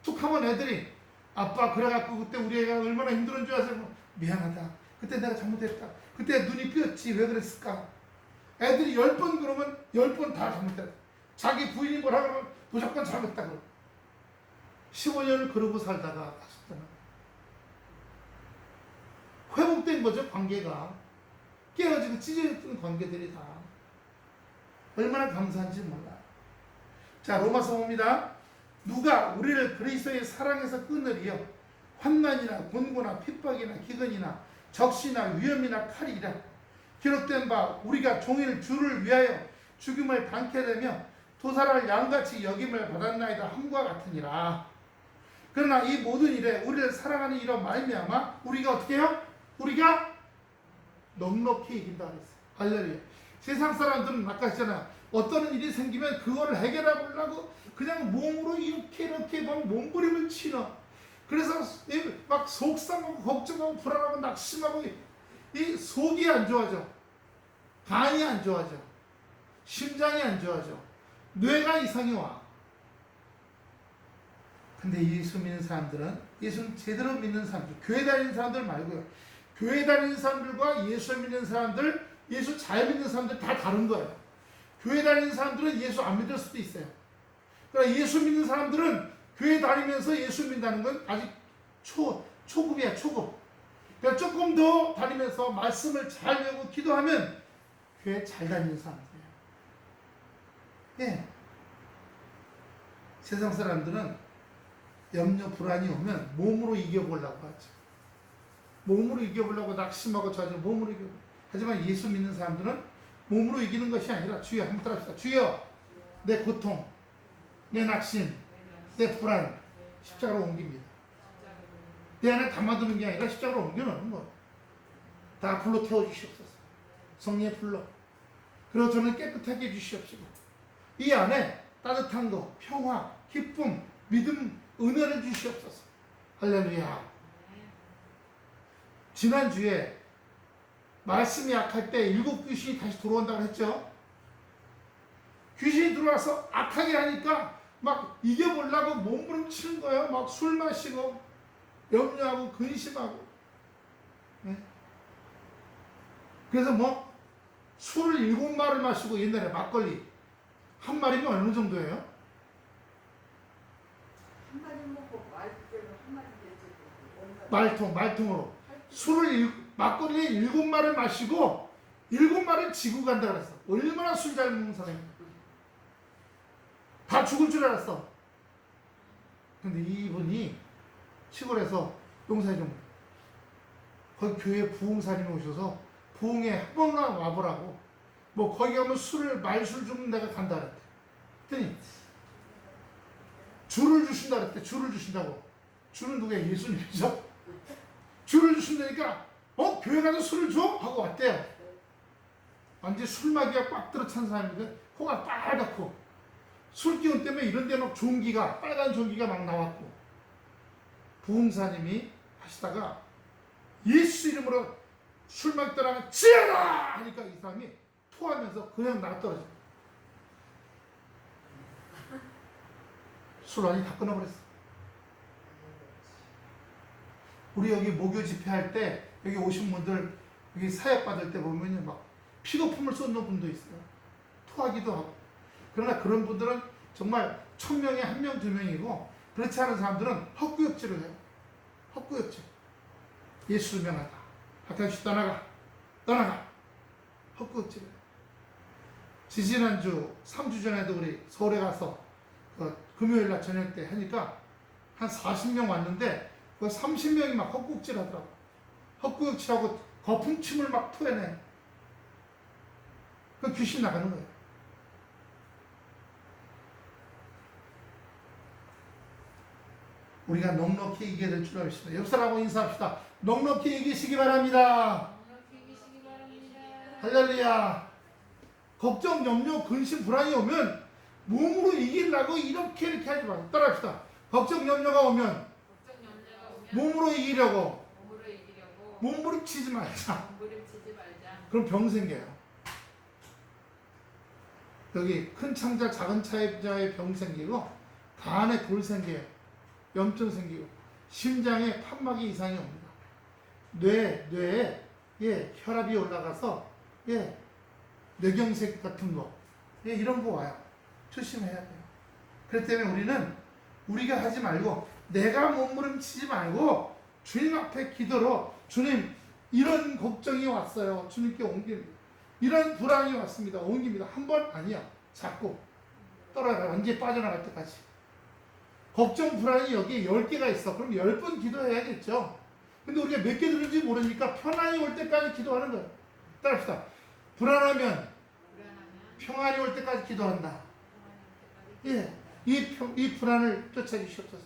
툭 하면 애들이 아빠 그래갖고 그때 우리 애가 얼마나 힘들은 줄 아세요? 미안하다. 그때 내가 잘못했다. 그때 눈이 삐었지. 왜 그랬을까? 애들이 10번 그러면 10번 다 잘못했다. 자기 부인이 뭐라 그러면 무조건 잘못했다. 15년을 그러고 살다가 회복된 거죠. 관계가. 깨어지고 찢어졌던 관계들이 다. 얼마나 감사한지 몰라. 자, 로마서 봅니다. 누가 우리를 그리스도의 사랑에서 끊으리요? 환난이나 곤고나 핍박이나 기근이나 적시나 위험이나 칼이라. 기록된 바 우리가 종일 주를 위하여 죽임을 당케 되며 도살할 양같이 여김을 받았나이다 함과 같으니라. 그러나 이 모든 일에 우리를 사랑하는 이로 말미암아 우리가 어떻게 해요? 우리가 넉넉히 이긴다 그랬어요. 할렐루야. 세상 사람들은 아까 했잖아요. 어떤 일이 생기면 그거를 해결하려고 그냥 몸으로 이렇게 막 몸부림을 치러. 그래서 막 속상하고 걱정하고 불안하고 낙심하고 이 속이 안 좋아져. 간이 안 좋아져. 심장이 안 좋아져. 뇌가 이상이 와. 근데 예수 믿는 사람들은, 예수 제대로 믿는 사람들, 교회 다니는 사람들 말고요. 교회 다니는 사람들과 예수 믿는 사람들, 예수 잘 믿는 사람들 다 다른 거예요. 교회 다니는 사람들은 예수 안 믿을 수도 있어요. 그러니까 예수 믿는 사람들은 교회 다니면서 예수 믿는다는 건 아직 초급이야, 초급. 그러니까 조금 더 다니면서 말씀을 잘 외우고 기도하면 교회 잘 다니는 사람들이에요. 세상 사람들은 염려, 불안이 오면 몸으로 이겨보려고 하죠. 몸으로 이겨보려고 낙심하고 저하죠. 몸으로 이겨보려고. 하지만 예수 믿는 사람들은 몸으로 이기는 것이 아니라 주여 한번 따라합시다. 주여 내 고통, 내 낙심, 내 불안 십자가로 옮깁니다. 내 안에 담아두는 게 아니라 십자가로 옮겨놓는 거예요. 다 불로 태워주시옵소서. 성령의 불로. 그리고 저는 깨끗하게 해주시옵시고 이 안에 따뜻한 거, 평화, 기쁨, 믿음, 은혜를 주시옵소서. 할렐루야. 지난주에 말씀이 약할 때 7 귀신이 다시 들어온다고 했죠. 귀신이 들어와서 악하게 하니까 막 이겨보려고 몸부림치는 거예요. 막 술 마시고 염려하고 근심하고. 그래서 뭐 술을 7마를 마시고 옛날에 막걸리 한 마리면 어느 정도예요? 한 마리 먹고 말통으로 막걸리에 7마를 마시고 7마를 지고 간다 그랬어. 얼마나 술 잘 먹는 사람이야. 다 죽을 줄 알았어. 근데 이분이 시골에서 용사에 좀 거기 교회 부흥사님이 오셔서 부흥에 한 번만 와보라고 뭐 거기 가면 말술 주는 데가 간다 그랬대. 그랬더니 줄을 주신다 그랬대. 줄을 주신다고. 줄은 누구야? 예수님이죠. 준다니까 교회 가서 술을 줘? 하고 왔대요. 완전 술마귀가 꽉 들어찬 사람인데 코가 빨갛고 술 기운 때문에 이런 데 막 종기가 빨간 종기가 막 나왔고 부흥사님이 하시다가 예수 이름으로 술 먹더라면 지어라 하니까 이 사람이 토하면서 그냥 나가떨어져. 술 완전히 다 끊어버렸어. 우리 여기 목요 집회할 때 여기 오신 분들 여기 사역 받을 때 보면 막 피거품을 쏟는 분도 있어요. 토하기도 하고. 그러나 그런 분들은 정말 1000명에 1명, 2명이고 그렇지 않은 사람들은 헛구역질을 해요. 헛구역질. 예수를 명하다. 학교시 떠나가. 헛구역질을 해요. 지지난주 3주 전에도 우리 서울에 가서 금요일날 저녁 때 하니까 한 40명 왔는데 그 30명이 막 헛구역질 하더라고. 헛구역질하고 거품침을 막 토해내. 그 귀신 나가는 거예요. 우리가 넉넉히 이기게 될 줄 알겠습니다. 옆 사람하고 인사합시다. 넉넉히 이기시기 바랍니다. 할렐루야. 걱정, 염려, 근심, 불안이 오면 몸으로 이기려고 이렇게 하지 마세요. 따라합시다. 걱정, 염려가 오면 몸으로 이기려고 몸부림치지 말자. 그럼 병 생겨요. 여기 큰 창자, 작은 창자에 병 생기고 간에 돌 생겨요. 염증 생기고 심장에 판막이 이상이 옵니다. 뇌에 혈압이 올라가서 뇌경색 같은 거 이런 거 와요. 조심해야 돼요. 그렇기 때문에 우리는 우리가 하지 말고 내가 몸부림치지 말고 주님 앞에 기도로 주님 이런 걱정이 왔어요. 주님께 옮깁니다. 이런 불안이 왔습니다. 옮깁니다. 한 번 아니야. 자꾸 떨어져요. 완전히 빠져나갈 때까지. 걱정, 불안이 여기에 10개가 있어. 그럼 10번 기도해야겠죠. 근데 우리가 몇 개 들은지 모르니까 편안이 올 때까지 기도하는 거예요. 따라합시다. 불안하면 평안이 올 때까지 기도한다. 이 불안을 쫓아주시옵소서.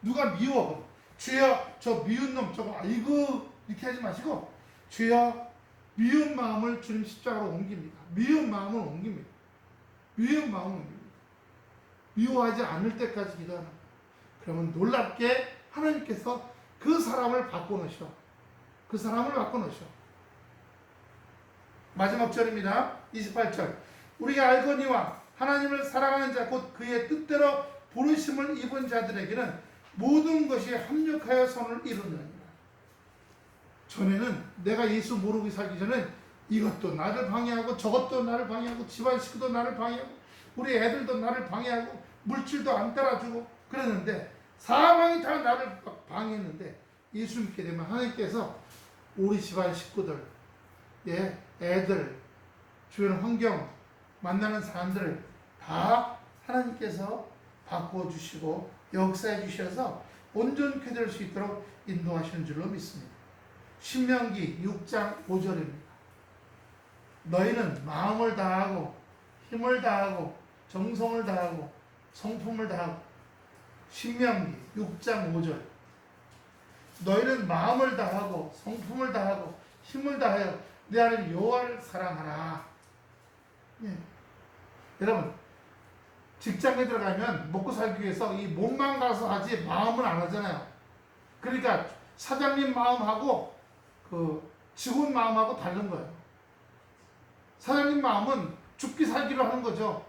누가 미워. 주여, 저 미운 놈 저거 아이고 이렇게 하지 마시고 주여, 미운 마음을 주님 십자가로 옮깁니다. 미운 마음을 옮깁니다. 미운 마음을 옮깁니다. 미워하지 않을 때까지 기도하는 거예요. 그러면 놀랍게 하나님께서 그 사람을 바꿔놓으셔. 그 사람을 바꿔놓으셔. 마지막 절입니다. 28절. 우리가 알거니와 하나님을 사랑하는 자 곧 그의 뜻대로 부르심을 입은 자들에게는 모든 것이 합력하여 선을 이루느니라. 전에는 내가 예수 모르고 살기 전엔 이것도 나를 방해하고 저것도 나를 방해하고 집안 식구도 나를 방해하고 우리 애들도 나를 방해하고 물질도 안 따라주고 그랬는데 사방이 다 나를 방해했는데 예수 믿게 되면 하나님께서 우리 집안 식구들, 애들, 주변 환경, 만나는 사람들을 다 하나님께서 바꿔주시고 역사해 주셔서 온전케 될 수 있도록 인도하시는 줄로 믿습니다. 신명기 6장 5절입니다. 너희는 마음을 다하고 힘을 다하고 정성을 다하고 성품을 다하고 신명기 6장 5절 너희는 마음을 다하고 성품을 다하고 힘을 다하여 내 하나님 여호와를 사랑하라. 여러분 직장에 들어가면 먹고 살기 위해서 이 몸만 가서 하지 마음은 안 하잖아요. 그러니까 사장님 마음하고 그 직원 마음하고 다른 거예요. 사장님 마음은 죽기 살기로 하는 거죠.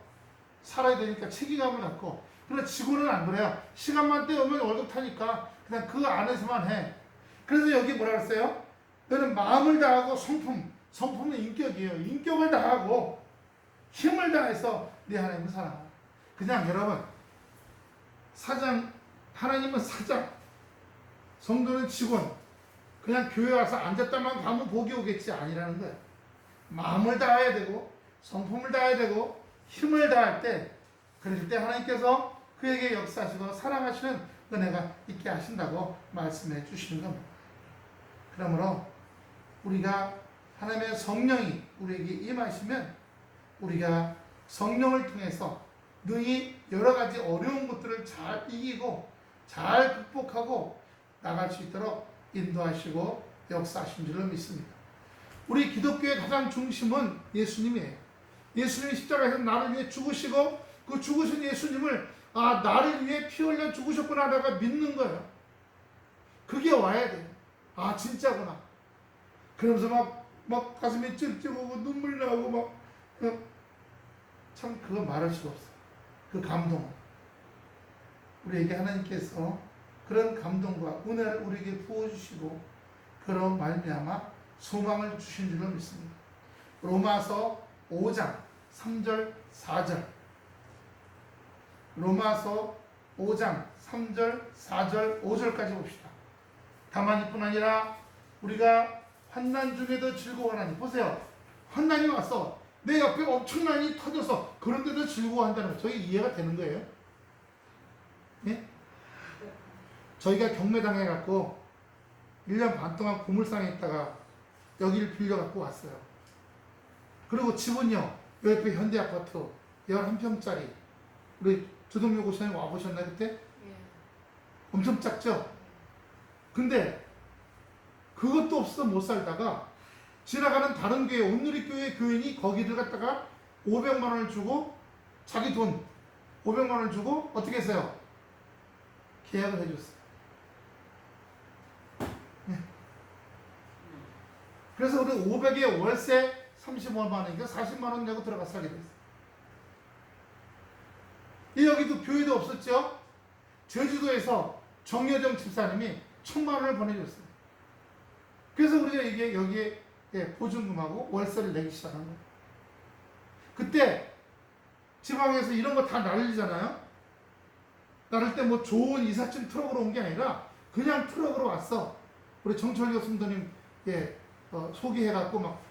살아야 되니까 책임감을 갖고. 그러나 직원은 안 그래요. 시간만 때우면 월급 타니까 그냥 그 안에서만 해. 그래서 여기 뭐라 그랬어요? 너는 마음을 다하고 성품은 인격이에요. 인격을 다하고 힘을 다해서 네 하나님을 사랑하라. 그냥 여러분 하나님은 사장, 성도는 직원, 그냥 교회 와서 앉았다만 가면 복이 오겠지 아니라는 거예요. 마음을 다해야 되고 성품을 다해야 되고 힘을 다할 때 그럴 때 하나님께서 그에게 역사하시고 사랑하시는 은혜가 있게 하신다고 말씀해 주시는 겁니다. 그러므로 우리가 하나님의 성령이 우리에게 임하시면 우리가 성령을 통해서 능히 여러 가지 어려운 것들을 잘 이기고 잘 극복하고 나갈 수 있도록 인도하시고 역사하신 줄로 믿습니다. 우리 기독교의 가장 중심은 예수님이에요. 예수님이 십자가에서 나를 위해 죽으시고 그 죽으신 예수님을 나를 위해 피 흘려 죽으셨구나 내가 믿는 거예요. 그게 와야 돼요. 진짜구나. 그러면서 막 가슴이 찔찔하고 눈물 나고 참 그거 말할 수가 없어요. 그 감동. 우리에게 하나님께서 그런 감동과 은혜를 우리에게 부어주시고 그런 말미암아 소망을 주신 줄로 믿습니다. 로마서 5장 3절 4절 로마서 5장 3절 4절 5절까지 봅시다. 다만 이뿐 아니라 우리가 환난 중에도 즐거워하나니, 보세요. 환난이 왔어. 내 옆에 엄청나게 터져서 그런데도 즐거워한다는 거. 저희 이해가 되는 거예요? 예? 저희가 경매당해갖고 1년 반 동안 고물상에 있다가 여기를 빌려갖고 왔어요. 그리고 집은요, 옆에 현대아파트 11평짜리. 우리 조동료 고사님 와보셨나요 그때? 예. 엄청 작죠? 근데 그것도 없어서 못 살다가 지나가는 다른 교회, 온누리교회 교인이 거기를 갖다가 500만 원을 주고 자기 돈 500만 원을 주고 어떻게 했어요? 계약을 해줬어요. 네. 그래서 우리 500에 월세 35만 원이니까 40만 원 내고 들어가서 살게 됐어요. 여기도 교회도 없었죠? 제주도에서 정여정 집사님이 1,000만 원을 보내줬어요. 그래서 우리가 이게 여기에 보증금하고 월세를 내기 시작한 거예요. 그때 지방에서 이런 거 다 날리잖아요. 나를 때 뭐 좋은 이삿짐 트럭으로 온 게 아니라 그냥 트럭으로 왔어. 우리 정철교 성도님 소개해갖고 막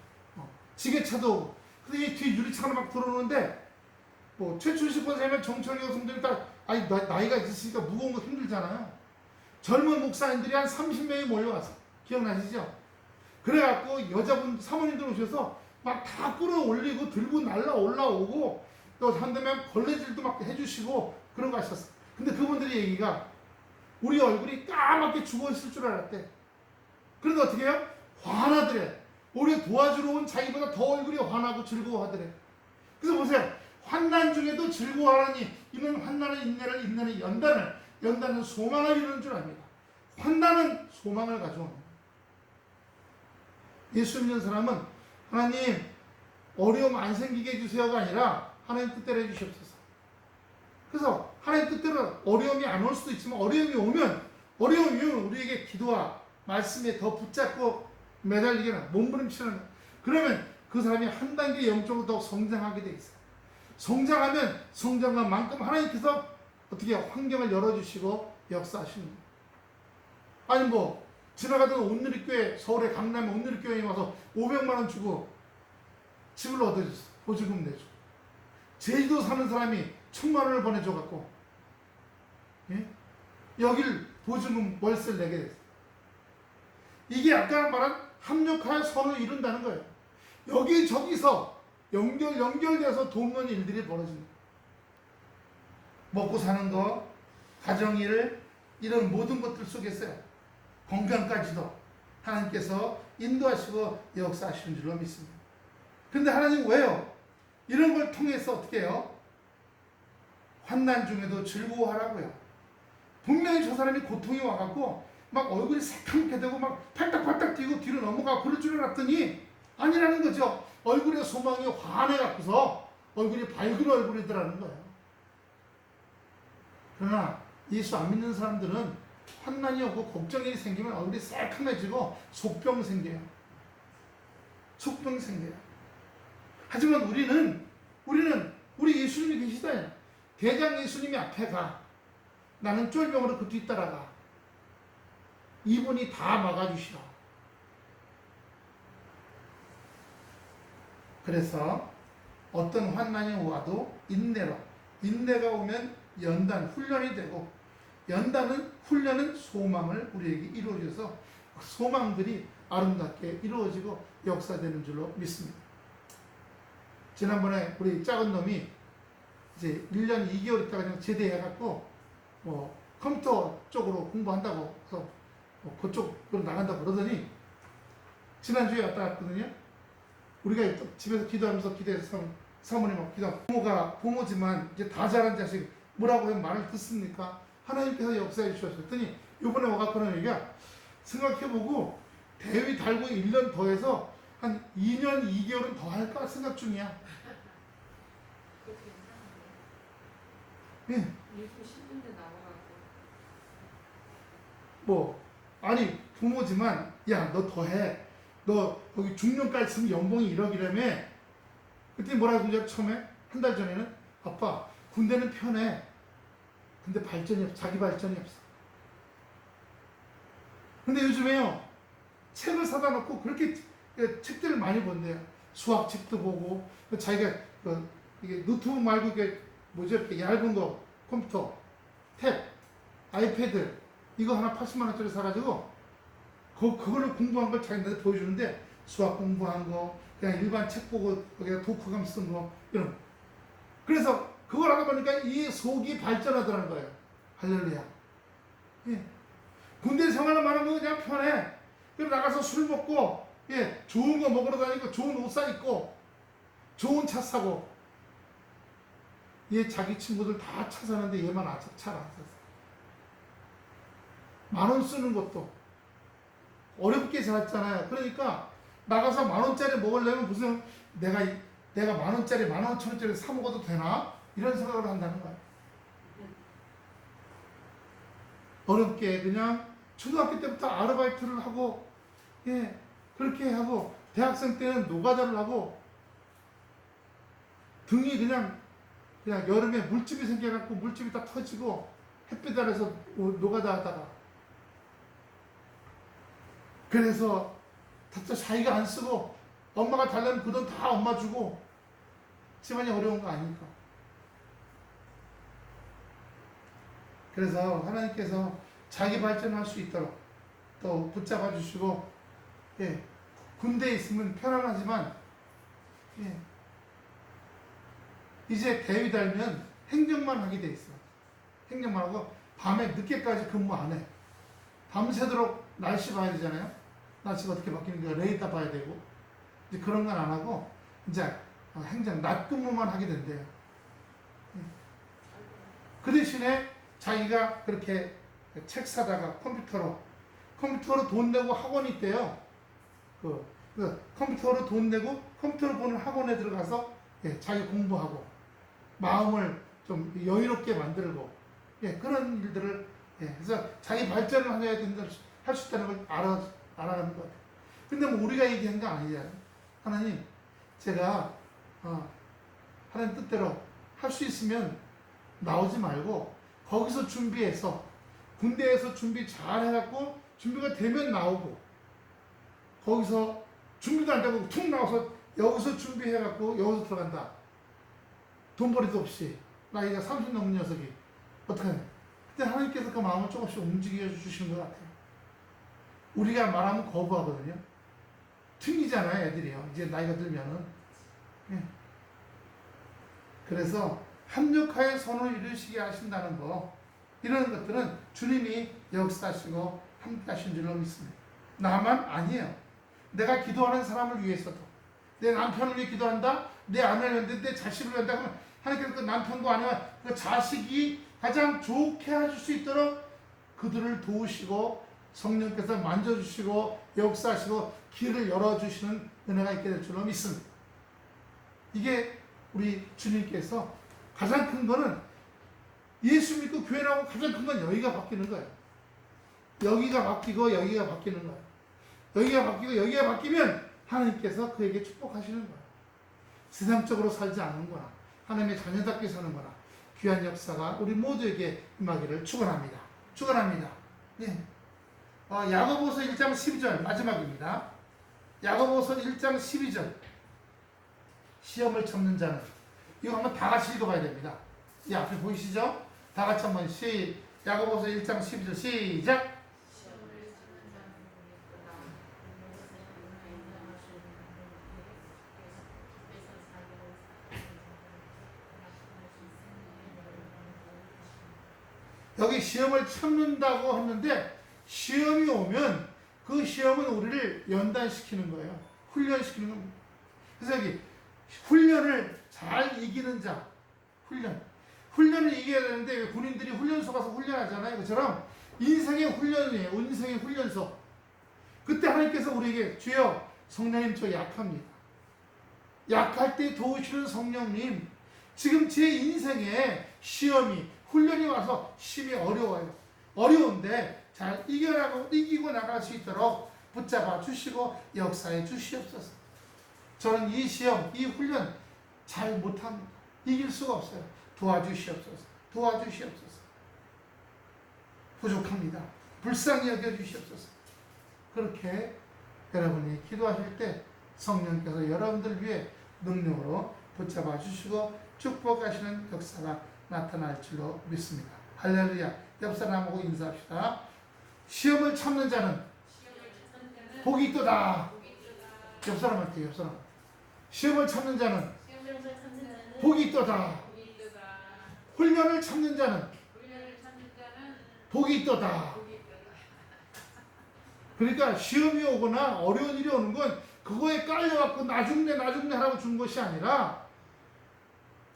지게차도 오고. 근데 이 뒤 유리차가 막 들어오는데 뭐 최춘식 권사님은 정철교 성도님 나이가 있으시니까 무거운 거 힘들잖아요. 젊은 목사님들이 한 30명이 몰려왔어. 기억나시죠? 그래갖고 여자분 사모님들 오셔서 막 다 끌어올리고 들고 올라오고 또 한다면 걸레질도 막 해주시고 그런 거 하셨어. 근데 그분들이 얘기가 우리 얼굴이 까맣게 죽어있을 줄 알았대. 그런데 어떻게 해요? 환하더래. 우리 도와주러 온 자기보다 더 얼굴이 환하고 즐거워하더래. 그래서 보세요. 환난 중에도 즐거워하라니 이는 환난을 인내를, 인내는 연단은 소망을 이루는 줄 압니다. 환난은 소망을 가져옵니다. 예수 믿는 사람은 하나님 어려움 안 생기게 해주세요가 아니라 하나님 뜻대로 해주시옵소서. 그래서 하나님 뜻대로 어려움이 안 올 수도 있지만 어려움이 오면 우리에게 기도와 말씀에 더 붙잡고 매달리게는 몸부림치는, 그러면 그 사람이 한 단계 영적으로 더 성장하게 돼 있어요. 성장하면 성장한 만큼 하나님께서 어떻게 환경을 열어주시고 역사하시는 거예요. 아니 뭐 지나가던 온누리교회, 서울의 강남의 온누리교회에 와서 500만 원 주고 집을 얻어줬어. 보증금 내줘. 제주도 사는 사람이 1,000만 원을 보내줘갖고 여길 보증금 월세를 내게 됐어. 이게 아까 말한 합력하여 선을 이룬다는 거예요. 여기저기서 연결돼서 돕는 일들이 벌어진다. 먹고 사는 거, 가정일, 이런 모든 것들 속에서요. 건강까지도 하나님께서 인도하시고 역사하시는 줄로 믿습니다. 그런데 하나님 왜요? 이런 걸 통해서 어떻게 해요? 환난 중에도 즐거워하라고요. 분명히 저 사람이 고통이 와갖고 막 얼굴이 새카맣게 되고 막 팔딱팔딱 뛰고 뒤로 넘어가고 그럴 줄 알았더니 아니라는 거죠. 얼굴에 소망이 환해갖고서 얼굴이 밝은 얼굴이더라는 거예요. 그러나 예수 안 믿는 사람들은 환난이 오고 걱정이 생기면 얼굴이 새카매지고 속병 생겨요. 속병 생겨요. 하지만 우리는 우리 예수님이 계시다. 대장 예수님이 앞에 가. 나는 쫄병으로 그 뒤따라가. 이분이 다 막아주시라. 그래서 어떤 환난이 와도 인내가 오면 훈련이 되고, 훈련은 소망을 우리에게 이루어져서 소망들이 아름답게 이루어지고 역사되는 줄로 믿습니다. 지난번에 우리 작은 놈이 이제 1년 2개월 있다가 그냥 제대해갖고 컴퓨터 쪽으로 공부한다고 해서 그쪽으로 나간다고 그러더니 지난주에 왔다 갔거든요. 우리가 또 집에서 기도하면서 기도해서 사모님하고 기도. 부모지만 이제 다 자란 자식 뭐라고 하면 말을 듣습니까? 하나님께서 역사해 주셨더니 이번에 와갖고는 얘기가 생각해보고 대위 달고 1년 더 해서 한 2년 2개월은 더 할까 생각 중이야. 예. 요즘 신문에 나와가지고 뭐 아니 부모지만 야 너 더 해. 너 거기 중년까지 쓰면 연봉이 1억이라며. 그때 뭐라고 그러죠? 처음에 한 달 전에는 아빠 군대는 편해. 근데 발전이 없어. 자기 발전이 없어. 근데 요즘에요 책을 사다 놓고 그렇게 책들을 많이 본대요. 수학책도 보고 자기가 이게 노트북 말고 이게 뭐죠? 이렇게 얇은 거 컴퓨터, 탭, 아이패드 이거 하나 80만 원짜리 사가지고 그걸로 공부한 걸 자기한테 보여주는데 수학 공부한 거 그냥 일반 책 보고 거기다 독후감 쓴 거 이런. 그래서 그걸 하다 보니까 이 속이 발전하더라는 거예요. 할렐루야. 예. 군대 생활을 말하는 거 그냥 편해. 그럼 나가서 술 먹고 예 좋은 거 먹으러 다니고 좋은 옷 사 입고 좋은 차 사고. 얘 자기 친구들 다 차 사는데 얘만 아직 차를 안 샀어. 10,000원 쓰는 것도 어렵게 살았잖아요. 그러니까 나가서 10,000원짜리 먹으려면 무슨 내가 10,000원짜리 15,000원짜리 사 먹어도 되나? 이런 생각을 한다는 거예요. 어렵게 그냥 초등학교 때부터 아르바이트를 하고 예 그렇게 하고 대학생 때는 노가다를 하고 등이 그냥 여름에 물집이 생겨갖고 물집이 다 터지고 햇빛 아래서 노가다 하다가 그래서 다 자기가 안 쓰고 엄마가 달라면 그 돈 다 엄마 주고 집안이 어려운 거 아닙니까? 그래서 하나님께서 자기 발전할 수 있도록 또 붙잡아 주시고 예, 군대에 있으면 편안하지만 예, 이제 대위 달면 행정만 하게 돼 있어. 행정만 하고 밤에 늦게까지 근무 안 해. 밤새도록 날씨 봐야 되잖아요. 날씨가 어떻게 바뀌는지 레이더 봐야 되고 이제 그런 건 안 하고 이제 행정 낮 근무만 하게 된대요. 그 대신에 자기가 그렇게 책 사다가 컴퓨터로 돈 내고 학원이 있대요. 컴퓨터로 돈 내고 컴퓨터로 보는 학원에 들어가서 예, 자기 공부하고 마음을 좀 여유롭게 만들고 예, 그런 일들을 예, 그래서 자기 발전을 해야 된다 할 수 있다는 걸 알아가는 것 같아요. 근데 뭐 우리가 얘기한 거 아니잖아요. 하나님 제가 하나님 뜻대로 할 수 있으면 나오지 말고 거기서 준비해서 군대에서 준비 잘 해갖고 준비가 되면 나오고 거기서 준비도 안 되고 툭 나와서 여기서 준비해갖고 여기서 들어간다. 돈벌이도 없이 나이가 30 넘은 녀석이 어떡하냐. 그때 하나님께서 그 마음을 조금씩 움직여 주시는 것 같아요. 우리가 말하면 거부하거든요. 튕기잖아요 애들이요. 이제 나이가 들면은. 예. 그래서 합력하여 선을 이루시게 하신다는 거 이런 것들은 주님이 역사하시고 함께 하신 줄로 믿습니다. 나만 아니에요. 내가 기도하는 사람을 위해서도 내 남편을 위해 기도한다. 내 아내를 위해 내 자식을 위한다 하면 하나님께서 그 남편도 아니면 그 자식이 가장 좋게 해줄 수 있도록 그들을 도우시고 성령께서 만져주시고 역사하시고 길을 열어주시는 은혜가 있게 될 줄로 믿습니다. 이게 우리 주님께서 가장 큰 거는 예수 믿고 교회 나오고 가장 큰 건 여기가 바뀌는 거예요. 여기가 바뀌고 여기가 바뀌는 거예요. 여기가 바뀌고 여기가 바뀌면 하나님께서 그에게 축복하시는 거예요. 세상적으로 살지 않는 거나 하나님의 자녀답게 사는 거나 귀한 역사가 우리 모두에게 임하기를 축원합니다. 축원합니다. 예. 야고보서 1장 12절 마지막입니다. 야고보서 1장 12절 시험을 참는 자는 이거 한번 다 같이 읽어봐야 됩니다. 이 앞에 보이시죠? 다 같이 한번 야고보서 1장 12절 시작. 여기 시험을 참는다고 하는데 시험이 오면 그 시험은 우리를 연단시키는 거예요. 훈련시키는 겁니다. 그래서 여기 훈련을 잘 이기는 자, 훈련을 이겨야 되는데 왜 군인들이 훈련소 가서 훈련하잖아요. 그처럼 인생의 훈련이에요. 인생의 훈련소. 그때 하나님께서 우리에게 주여 성령님 저 약합니다. 약할 때 도우시는 성령님, 지금 제 인생에 시험이 훈련이 와서 심히 어려워요. 어려운데 잘 이기고 나갈 수 있도록 붙잡아 주시고 역사해 주시옵소서. 저는 이 시험, 이 훈련 잘 못합니다. 이길 수가 없어요. 도와주시옵소서. 도와주시옵소서. 부족합니다. 불쌍히 여겨주시옵소서. 그렇게 여러분이 기도하실 때 성령께서 여러분들 위해 능력으로 붙잡아 주시고 축복하시는 역사가 나타날 줄로 믿습니다. 할렐루야. 옆 사람하고 인사합시다. 시험을 참는 자는 복이 있도다. 옆 사람한테, 옆 사람. 시험을 참는 자는 복이 있도다. 훈련을 참는 자는 복이 있도다. 그러니까 시험이 오거나 어려운 일이 오는 건 그거에 깔려갖고 나중내 하라고 준 것이 아니라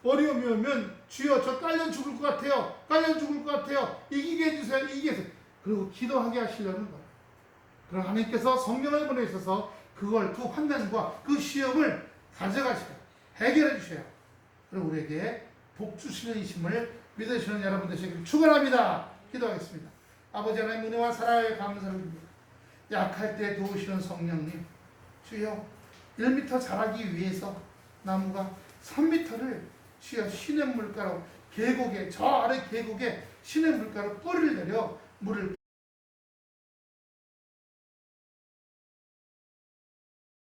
어려움이 오면 주여 저 깔려 죽을 것 같아요. 깔려 죽을 것 같아요. 이기게 해주세요. 이기게 해주세요. 그리고 기도하게 하시려는 거예요. 그럼 하나님께서 성령을 보내셔서 그걸 그 환난과 그 시험을 가져가시고 해결해 주셔요. 그리고 우리에게 복 주시는 이심을 믿으시는 여러분 되시길 축원합니다. 기도하겠습니다. 아버지 하나님 은혜와 사랑에 감사를 드립니다. 약할 때 도우시는 성령님, 주여 1m 자라기 위해서 나무가 3m를 주여 시냇물가로 계곡에, 저 아래 계곡에 시냇물가로 뿌리를 내려 물을